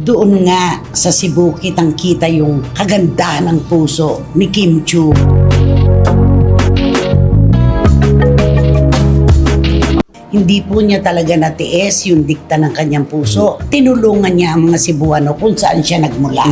Doon nga sa Cebu kitang-kita yung kagandahan ng puso ni Kim Chiu. Hindi po niya talaga natiis yung dikta ng kanyang puso. Tinulungan niya ang mga Cebuano kung saan siya nagmula.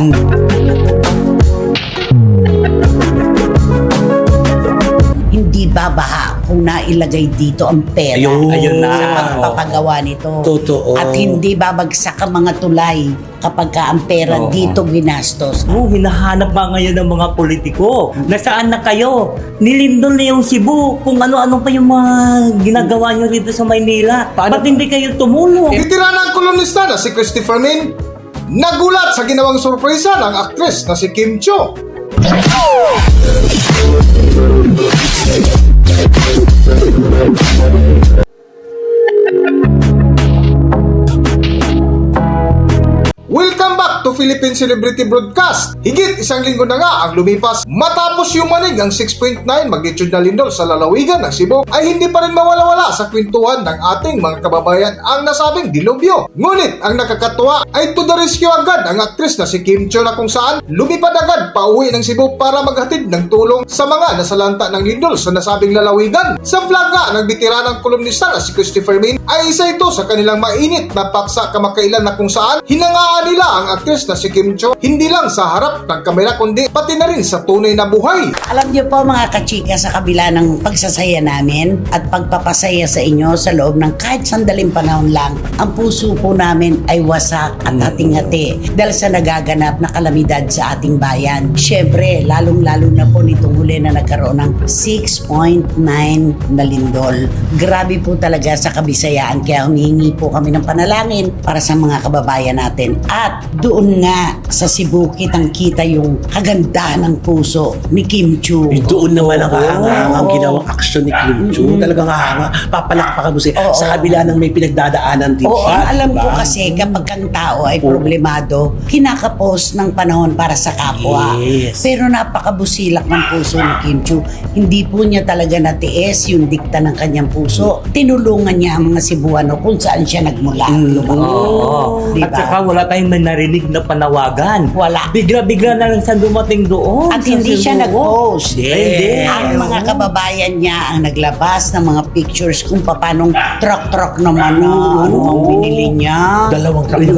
Hindi babaha kung nailagay dito ang pera Ayun na. sa pagpapagawa nito. Totoo. At hindi babagsak ang mga tulay kapag ka ang pera dito ginastos. Hinahanap ba ngayon ng mga politiko? Nasaan na kayo? Nilindol na yung Cebu. Kung ano-ano pa yung mga ginagawa nyo rito sa Maynila. Ba't hindi kayo tumulong? Itira ng kolonista na si Christopher Min, nagulat sa ginawang sorpresa ng aktres na si Kim Chiu. Welcome back to Philippine Celebrity Broadcast. Higit isang linggo na nga ang lumipas matapos yung manig ang 6.9 magnitude na lindol sa lalawigan ng Cebu ay hindi pa rin mawala-wala sa kwentuhan ng ating mga kababayan ang nasabing dilubyo. Ngunit ang nakakatuwa ay to the rescue agad ang aktres na si Kim Chiu na kung saan lumipad agad pauwi ng Cebu para maghatid ng tulong sa mga nasalanta ng lindol sa nasabing lalawigan. Sa vlog nga ng bitiranang kolumnista na si Christopher Min ay isa ito sa kanilang mainit na paksa kamakailan na kung saan hinangaan nila ang aktres na si Kim Chiu hindi lang sa harap ng kamera kundi pati na rin sa tunay na buhay. Alam niyo po mga kachika, sa kabila ng pagsasaya namin at pagpapasaya sa inyo sa loob ng kahit sandaling panahon lang, ang puso po namin ay wasak at hating-hati dahil sa nagaganap na kalamidad sa ating bayan. Siyempre, lalong-lalo na po nitong huli na nagkaroon ng 6.9 na lindol. Grabe po talaga sa kabisayaan, kaya humihingi po kami ng panalangin para sa mga kababayan natin. At doon nga sa Cebu kitang-kita yung kagandahan ng puso ni Kim Chiu. Doon naman ang hanga ang ginawang aksyon ni Kim Chiu. Talagang hanga. Papalakpakan mo siya sa kabila ng may pinagdadaanan din Oo, siya. ang alam ko diba? kasi kapag ang tao ay problemado, kinakapos ng panahon para sa kapwa. Yes. Pero napakabusilak ng puso ni Kim Chiu. Hindi po niya talaga natiis yung dikta ng kanyang puso. Tinulungan niya ang mga Cebuano kung saan siya nagmula. Oo. Diba? At saka wala tayong may narinig na panawagan. Wala. Bigla-bigla na lang sa dumating doon. At sa hindi siya Cebu. nag-post. Hindi. Ang mga kababayan niya ang naglabas ng mga pictures kung paanong truck naman na ano ang binili niya. Dalawang gamit.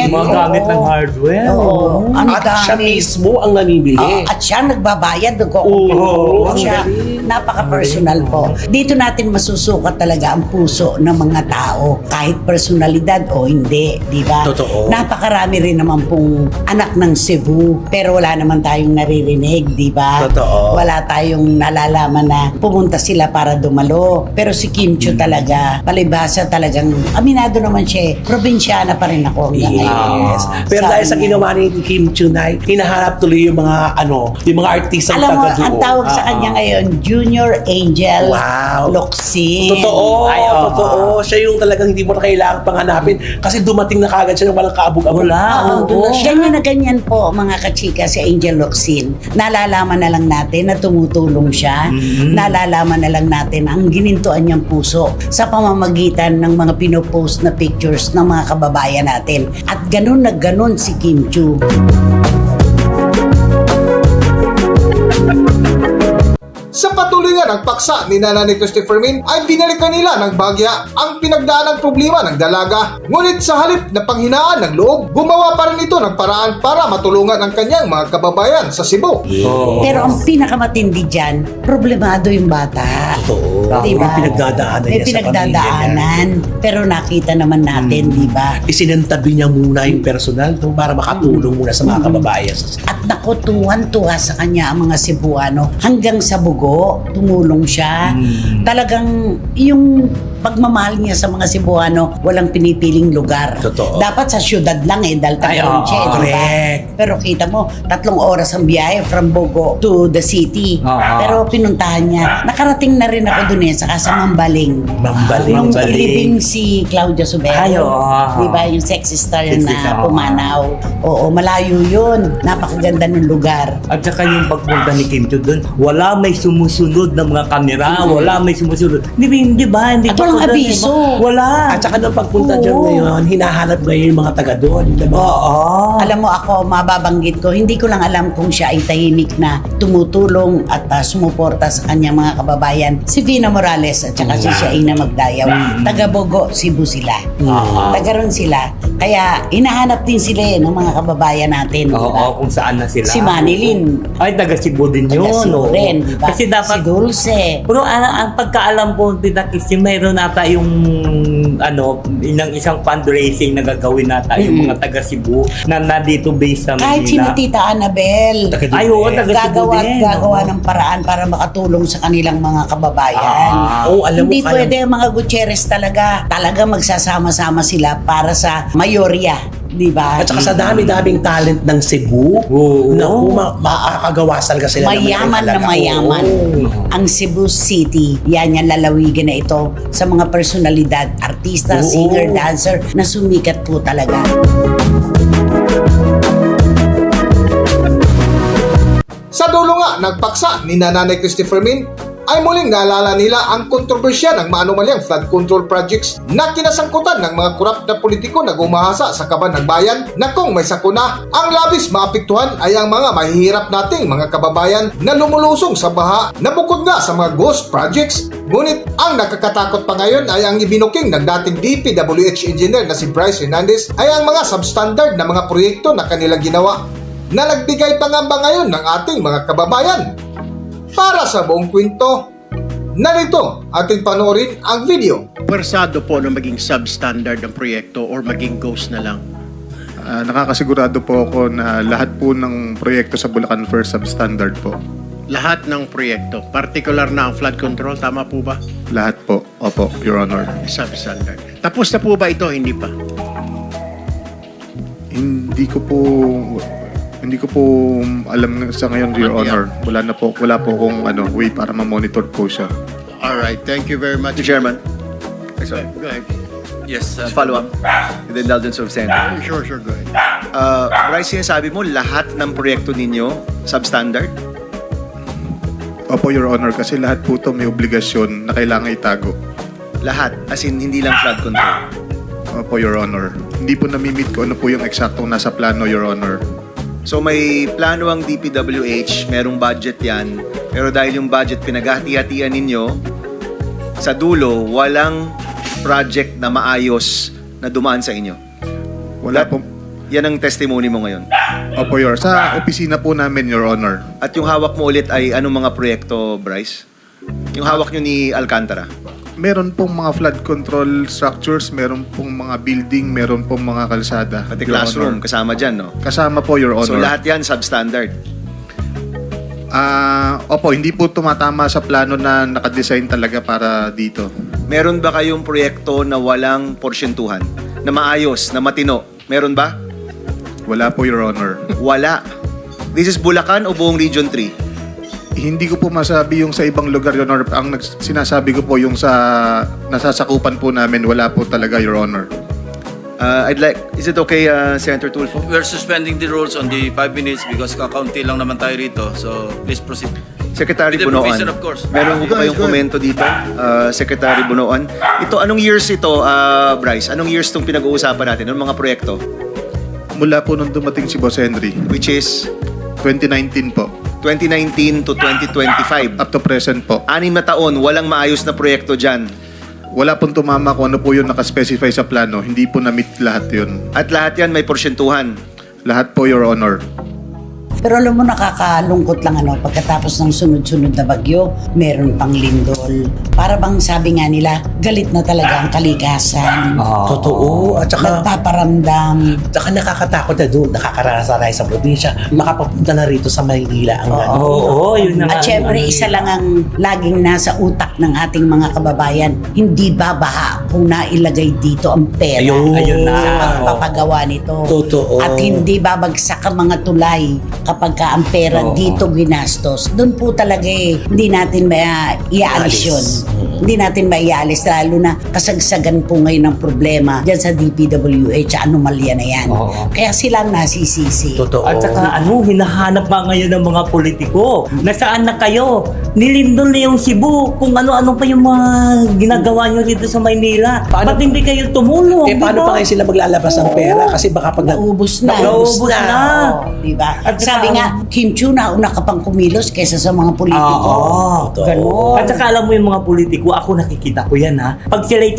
Mga gamit ng hardware. Oo. Ang At siya dami. mismo ang namimili. At siya nagbabayad, Oo, ang siya. galing. Napaka-personal po. Dito natin masusukat talaga ang puso ng mga tao, kahit personalidad o hindi, di ba? Totoo. Napakarami rin naman pong anak ng Cebu, pero wala naman tayong naririnig, di ba? Totoo. Wala tayong nalalaman na pumunta sila para dumalo. Pero si Kim Chiu talaga, palibhasa talagang, aminado naman siya, probinsyana pa rin ako hanggang ngayon. Yes. Pero dahil sa ginawa ni Kim Chiu na hinahanap tuloy yung mga yung mga artistang Alam mo, taga doon. ang tawag sa kanya ngayon, Junior Angel Wow. Locsin. Totoo, Ay, oo. totoo. Siya yung talagang hindi mo na kailangang panghanapin kasi dumating na kagad siya ng walang kaabog-abog. Wala. Oo, ganyan na ganyan po mga kachika si Angel Locsin. Nalalaman na lang natin na tumutulong siya. Nalalaman na lang natin ang ginintuan niyang puso sa pamamagitan ng mga pinopost na pictures ng mga kababayan natin. At ganun na ganun si Kim Chiu. Sa patuloy nga ng paksa ni Nana ni Christopher Min ay binalikan nila ng bagya ang pinagdaanang problema ng dalaga. Ngunit sa halip na panghinaan ng loob, gumawa pa rin ito ng paraan para matulungan ang kanyang mga kababayan sa Cebu. Pero ang pinakamatindi dyan, problemado yung bata. Totoo. Diba? May pinagdadaanan May niya sa pinagdadaanan. Pero nakita naman natin, di ba? Isinantabi niya muna yung personal no, para makatulong muna sa mga kababayan. At naku, tuwan-tuwa sa kanya ang mga Cebuano. Hanggang sa Bugo, tumulong siya. Talagang yung pagmamahal niya sa mga Cebuano, walang pinipiling lugar. Totoo. Dapat sa syudad lang dahil taga-roon siya, di ba? correct. Pero kita mo, 3 oras ang biyahe from Bugo to the city. Pero pinuntahan niya. Nakarating na rin ako dun saka sa Mambaling. Mambaling. Nung ilibing si Claudia Subero. Ay, oo. Di ba? Yung sexy star Sexy na star, pumanaw. Oo, malayo yun. Napakaganda ng lugar. At saka yung pagpunta ni Kim Chiu doon, wala may sumusunod ng mga kamera, wala may sumusunod. Di ba? Hindi At ba Walang ako doon, abiso. Wala. At saka nung pagpunta Oo. dyan ngayon, hinahanap ngayon yung mga taga doon. Oo. Alam mo ako, mababanggit ko, hindi ko lang alam kung siya ay tahimik na tumutulong at sumuporta sa kanyang mga kababayan. Si Vina Morales at saka si Shaina Magdayaw. Taga Bogo, Cebu sila. Taga ron sila. Kaya hinahanap din sila ng mga kababayan natin. Oo, diba? kung saan na sila. Si Manilin. Ay, taga Cebu din yun. Taga Cebu oo. rin, diba? Kasi dapat, si Dulce. pero ang pagkaalam ko, Tita Christy, mayroon nata yung ng isang fundraising na gagawin nata yung mga taga Cebu na nandito based sa Kahit si Manila. Tita Annabel. Ay, oo, taga Cebu Gagawa at din. gagawa ng paraan para makatulong sa kanilang mga kababayan. Oo, alam mo, Hindi alam- pwede ang mga Gutierrez talaga. Talaga magsasama-sama sila para sa mayorya. Di ba? At saka sa dami-daming talent ng Cebu, Oo. naku, makakagawa talaga sila ng Mayaman na talaga. mayaman. Oo. Ang Cebu City, yan yung lalawigan na ito sa mga personalidad, artista, Oo. singer, dancer na sumikat po talaga. Sa dulo nga, nagpaksa ni Nanay Christopher Min ay muling naalala nila ang kontrobersya ng maanumalyang flood control projects na kinasangkutan ng mga korap na politiko na gumahasa sa kaban ng bayan na kung may sakuna, ang labis maapektuhan ay ang mga mahihirap nating mga kababayan na lumulusong sa baha na bukod nga sa mga ghost projects. Ngunit ang nakakatakot pa ngayon ay ang ibinuking ng dating DPWH engineer na si Bryce Hernandez ay ang mga substandard na mga proyekto na kanilang ginawa na nagbigay pangamba ngayon ng ating mga kababayan. Para sa buong kwento, narito ating panoorin ang video. Pwersado po na maging substandard ang proyekto or maging ghost na lang. Nakakasigurado po ako na lahat po ng proyekto sa Bulacan First substandard po. Lahat ng proyekto, particular na ang flood control, tama po ba? Lahat po. Opo, Your Honor. Substandard. Tapos na po ba ito? Hindi pa. Hindi ko po alam sa ngayon, Your Honor. Wala po akong way para ma-monitor po siya. Alright, thank you very much. Mr. Chairman, Go ahead. yes, follow up with the indulgence of Senator. Sure, go ahead. Bryce, sinasabi mo lahat ng proyekto ninyo substandard? Opo, Your Honor, kasi lahat po ito may obligasyon na kailangan itago. Lahat, as in hindi lang flood control. Opo, Your Honor. Hindi po namimit ko ano po yung eksaktong nasa plano, Your Honor. So may plano ang DPWH, merong budget yan, pero dahil yung budget pinaghati-hatian ninyo, sa dulo, walang project na maayos na dumaan sa inyo. Wala po. Yan ang testimony mo ngayon. Opo, Your Honor. Sa opisina po namin, Your Honor. At yung hawak mo ulit ay anong mga proyekto, Bryce? Yung hawak nyo ni Alcantara? Meron pong mga flood control structures, meron pong mga building, meron pong mga kalsada. Pati Your classroom, Honor. kasama dyan, no? Kasama po, Your Honor. So lahat yan substandard. Opo, hindi po tumatama sa plano na nakadesign talaga para dito. Meron ba kayong proyekto na walang porsyentuhan? Na maayos, na matino? Meron ba? Wala po, Your Honor. Wala. This is Bulacan o buong Region 3? Hindi ko po masabi yung sa ibang lugar, Your Honor. Ang sinasabi ko po yung sa nasasakupan po namin, wala po talaga, Your Honor. Is it okay, Senator Tulfo? We're suspending the rules on the 5 minutes because kakaunti lang naman tayo rito. So, please proceed. Secretary With the Bunoan, provision, of course. meron ko ba yung komento dito? Secretary Bunoan. Ito, anong years ito, Bryce? Anong years itong pinag-uusapan natin? Anong mga proyekto? Mula po nung dumating si Boss Henry, Which is 2019 po, 2019 to 2025. up to present po. 6 na taon, walang maayos na proyekto dyan. Wala pong tumama kung ano po yung nakaspecify sa plano. Hindi po na-meet lahat yun. At lahat yan may porsyentuhan. Lahat po, Your Honor. Pero alam mo, nakakalungkot lang pagkatapos ng sunod-sunod na bagyo, meron pang lindol. Para bang sabi nga nila, galit na talaga ang kalikasan. Totoo. At saka, Nagpaparamdam. nakakatakot na doon. Nakakaranas na tayo sa probinsya. Makapapunta na rito sa Maynila. Ang Oo, yun na At nga. syempre, isa lang ang laging nasa utak ng ating mga kababayan, hindi babaha pong nailagay dito ang pera. Ayun na. Sa pagpapagawa nito. Totoo. At hindi babagsak ang mga tulay kapag ka ang pera dito ginastos. Doon po talaga hindi natin maialis yun. Hindi natin maialis, lalo na kasagsagan po ngayon ng problema dyan sa DPWH, anomalya na yan. Kaya sila ang nasisisi. Totoo. At saka hinahanap pa ngayon ng mga politiko. Nasaan na kayo? Nilindol na yung Cebu. Kung ano-ano pa yung mga ginagawa nyo rito sa Maynila. Ba't hindi kayo tumulong? Paano pa kayo sila maglalabas ng pera? Kasi baka pag Naubos na. Naubos na. Diba? At Sabi saka, nga, Kim Chiu na una ka pang kumilos kaysa sa mga politiko. Totoo. Ganon. At saka alam mo yung mga politiko, ako nakikita ko yan ha. Pag sila'y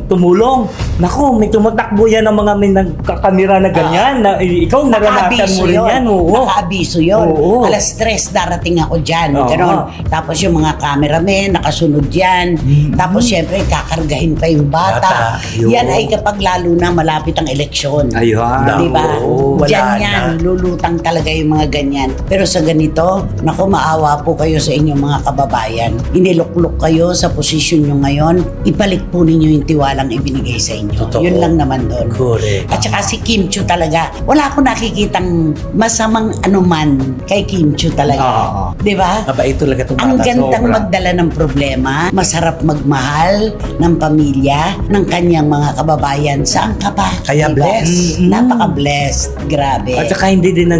tumulong, naku, may tumatakbo yan ng mga may nagkakamera na ganyan. Na, ikaw naranasan mo rin yan. Nakaabiso yun. Oo. Alas 3 darating ako dyan. Oo. Ganon. Tapos yung mga cameramen, nakasunod yan. Tapos syempre, kakargahin pa yung bata. Bata, yun. Yan ay kapag lalo na malapit ang eleksyon. Ayun. Di ba? Oo, wala Diyan na. yan, lulutang talaga yung mga ganyan. Pero sa ganito, naku, maawa po kayo sa inyong mga kababayan. Iniluklok kayo sa posisyon nyo ngayon, ibalik po ninyo yung tiwalang ibinigay sa inyo. Totoo. Yun lang naman doon. Correct. At saka si Kim Chiu talaga, wala akong nakikitang masamang anuman kay Kim Chiu talaga. Di ba? Mabait talaga itong Ang bata. gandang Sobra. magdala ng problema, masarap magmahal ng pamilya, ng kanyang mga kababayan. Saan ka pa? Kaya Diba? blessed. Napaka-blessed. Grabe. At saka hindi din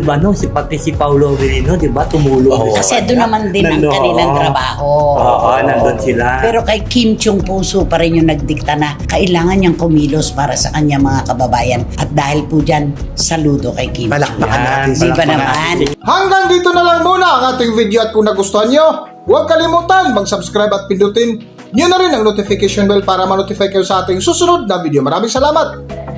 pati si Paulo Avelino, di ba? Tumulong. Oo. din sa Kasi kanya. doon naman din ang Nandun. kanilang trabaho. Oo, nandun sila. Pero kay Kim Chiu Puso pa rin yung nagdikta na kailangan niyang kumilos para sa kanyang mga kababayan. At dahil po dyan, saludo kay Kim Chiu. Palakpakan Yan, natin. Di ba palakpakan naman? natin. Hanggang dito na lang muna ang ating video at kung nagustuhan nyo, huwag kalimutan mag-subscribe at pindutin nyo na rin ang notification bell para ma-notify kayo sa ating susunod na video. Maraming salamat!